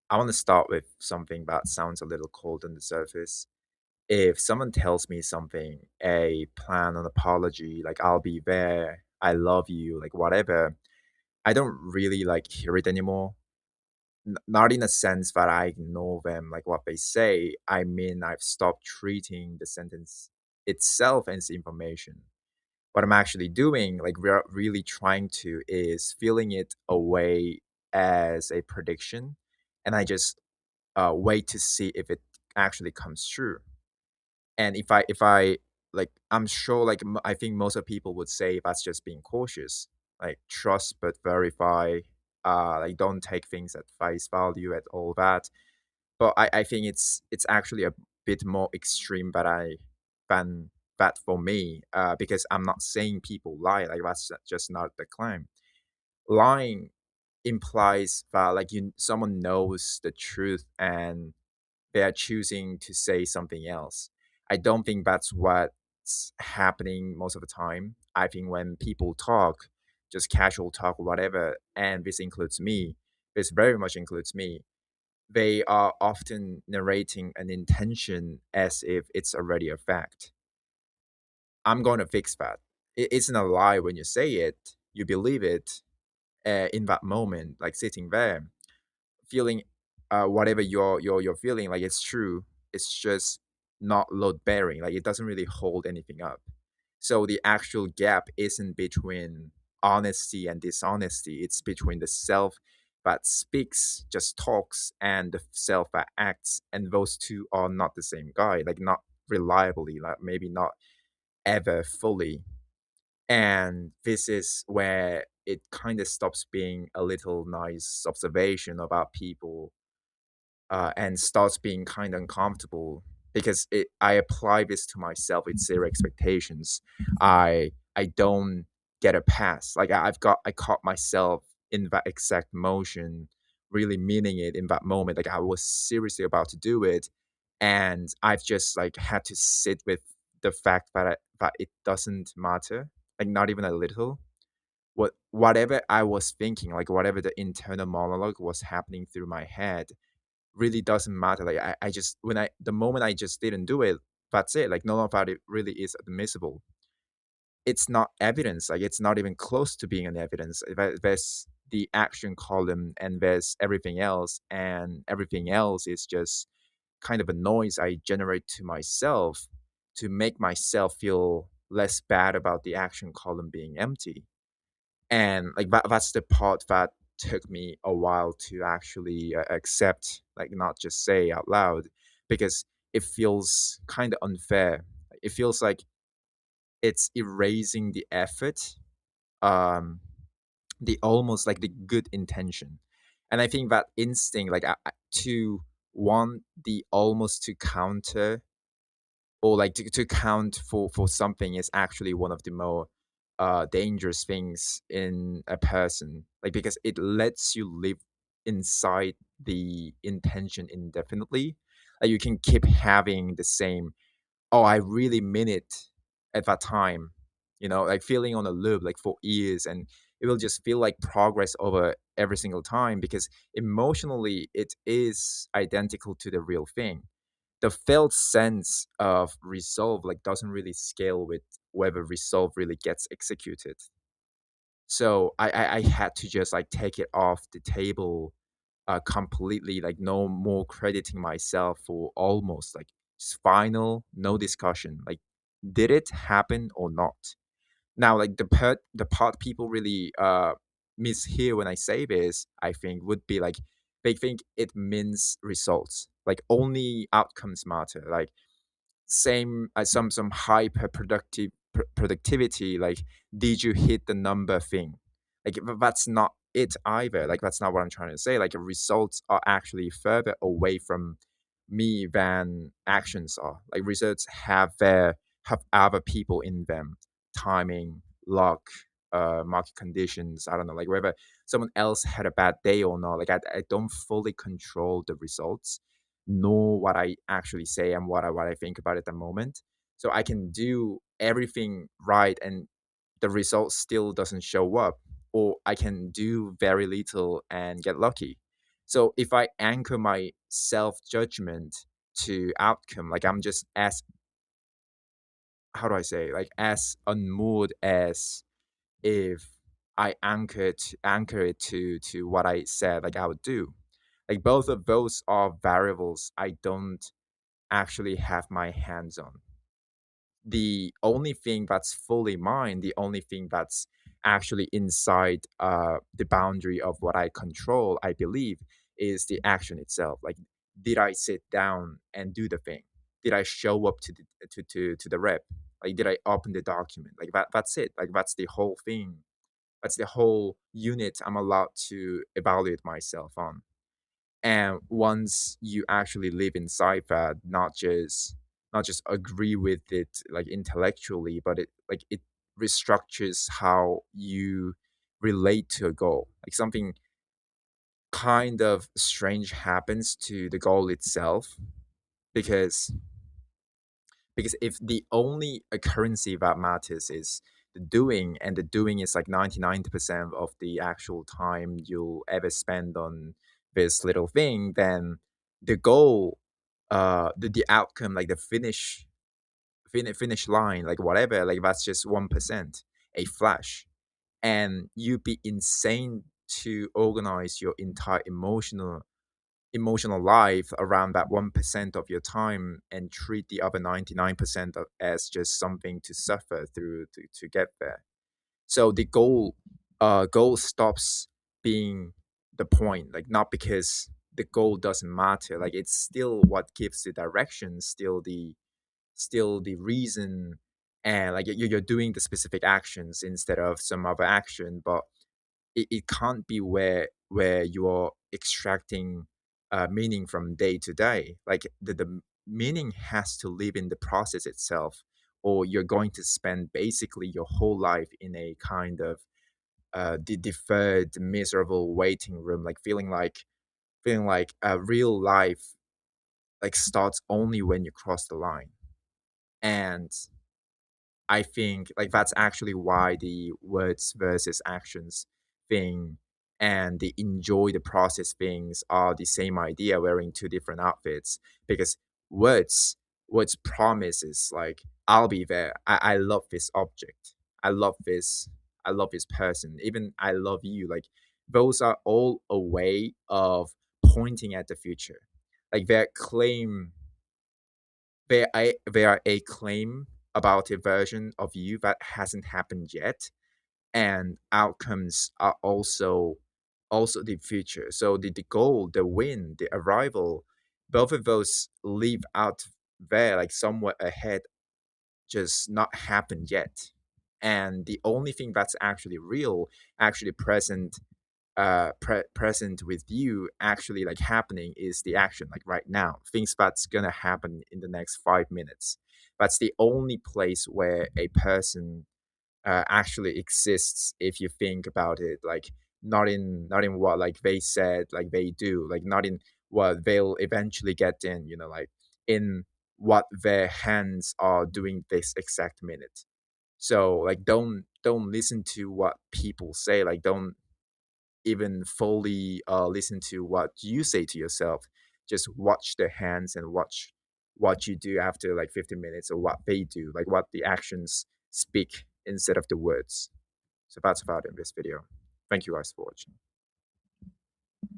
I want to start with something that sounds a little cold on the surface. If someone tells me something, a plan, an apology, like I'll be there, I love you, like whatever, I don't really like hear it anymore. Not in a sense that I ignore them, like what they say. I mean, I've stopped treating the sentence itself as information. What I'm actually doing, like we're really trying to, is feeling it away as a prediction. And I just wait to see if it actually comes true. And if I like, I'm sure like I think most of people would say that's just being cautious, like trust but verify, like don't take things at face value at all that. But I think it's actually a bit more extreme than that for me, because I'm not saying people lie, like that's just not the claim. Lying implies that like someone knows the truth and they are choosing to say something else. I don't think that's what's happening most of the time. I think when people talk, just casual talk, whatever, and this includes me, this very much includes me, they are often narrating an intention as if it's already a fact. I'm going to fix that. It isn't a lie when you say it, you believe it in that moment, like sitting there feeling whatever you're feeling like it's true. It's just not load bearing, like it doesn't really hold anything up. So the actual gap isn't between honesty and dishonesty, it's between the self that speaks, just talks, and the self that acts, and those two are not the same guy, like not reliably, like maybe not ever fully. And this is where it kind of stops being a little nice observation about people, and starts being kind of uncomfortable because I apply this to myself with zero expectations. I don't get a pass. Like I caught myself in that exact motion, really meaning it in that moment. Like I was seriously about to do it, and I've just like had to sit with the fact that it doesn't matter, like not even a little. Whatever I was thinking, like whatever the internal monologue was happening through my head, really doesn't matter. Like I just when I the moment I just didn't do it, that's it. Like none of that it really is admissible. It's not evidence. Like it's not even close to being an evidence. There's the action column and there's everything else, and everything else is just kind of a noise I generate to myself to make myself feel less bad about the action column being empty. And like that's the part that took me a while to actually accept, like not just say out loud, because it feels kind of unfair. It feels like it's erasing the effort, um the almost like the good intention. And I think that instinct, like to want the almost to counter, or like to count for something, is actually one of the more dangerous things in a person, like because it lets you live inside the intention indefinitely. Like you can keep having the same, oh I really mean it at that time, like feeling on a loop like for years, and it will just feel like progress over every single time because emotionally it is identical to the real thing. The felt sense of resolve like doesn't really scale with whether resolve really gets executed. So I had to just like take it off the table completely, like no more crediting myself for almost like just final, no discussion. Like, did it happen or not? Now, like the part people really mishear when I say this, I think would be like they think it means results, like only outcomes matter. Like same as some hyper productive productivity, like did you hit the number thing, like that's not it either. Like that's not what I'm trying to say. Like results are actually further away from me than actions are. Like results have other people in them, timing, luck, market conditions, I don't know, like whether someone else had a bad day or not. Like I don't fully control the results, nor what I actually say and what I think about at the moment. So I can do everything right and the result still doesn't show up, or I can do very little and get lucky. So if I anchor my self-judgment to outcome, like I'm just as, how do I say, like as unmoored as if I anchor it to what I said like I would do. Like both of those are variables I don't actually have my hands on. The only thing that's fully mine, the only thing that's actually inside the boundary of what I control, I believe, is the action itself. Like, did I sit down and do the thing? Did I show up to the rep? Like, did I open the document? Like that's it. Like that's the whole thing. That's the whole unit I'm allowed to evaluate myself on. And once you actually live inside that, not just agree with it like intellectually, but it restructures how you relate to a goal. Like something kind of strange happens to the goal itself, because if the only currency that matters is the doing, and the doing is like 99% of the actual time you'll ever spend on this little thing, then the goal, the outcome, like the finish line, like whatever, like that's just 1%, a flash. And you'd be insane to organize your entire emotional life around that 1% of your time and treat the other 99% as just something to suffer through to get there. So the goal stops being the point, like not because the goal doesn't matter, like it's still what gives the direction, still the reason, and like you're doing the specific actions instead of some other action, but it can't be where you're extracting meaning from day to day. Like the meaning has to live in the process itself, or you're going to spend basically your whole life in a kind of deferred, miserable waiting room, like feeling like a real life like starts only when you cross the line. And I think like that's actually why the words versus actions thing and the enjoy the process things are the same idea wearing two different outfits, because words words promises like I'll be there. I love this object. I love this I love this person. Even I love you. Like those are all a way of pointing at the future. Like they are a claim about a version of you that hasn't happened yet, and outcomes are also the future. So the goal, the win, the arrival, both of those live out there like somewhere ahead, just not happened yet. And the only thing that's actually real, actually present with you, actually like happening, is the action like right now, things that's gonna happen in the next 5 minutes. That's the only place where a person actually exists, if you think about it, like not in what like they said like they do, like not in what they'll eventually get in, like in what their hands are doing this exact minute. So like don't listen to what people say, like don't even fully listen to what you say to yourself. Just watch their hands and watch what you do after like 15 minutes, or what they do, like what the actions speak instead of the words. So that's about it in this video. Thank you guys for watching.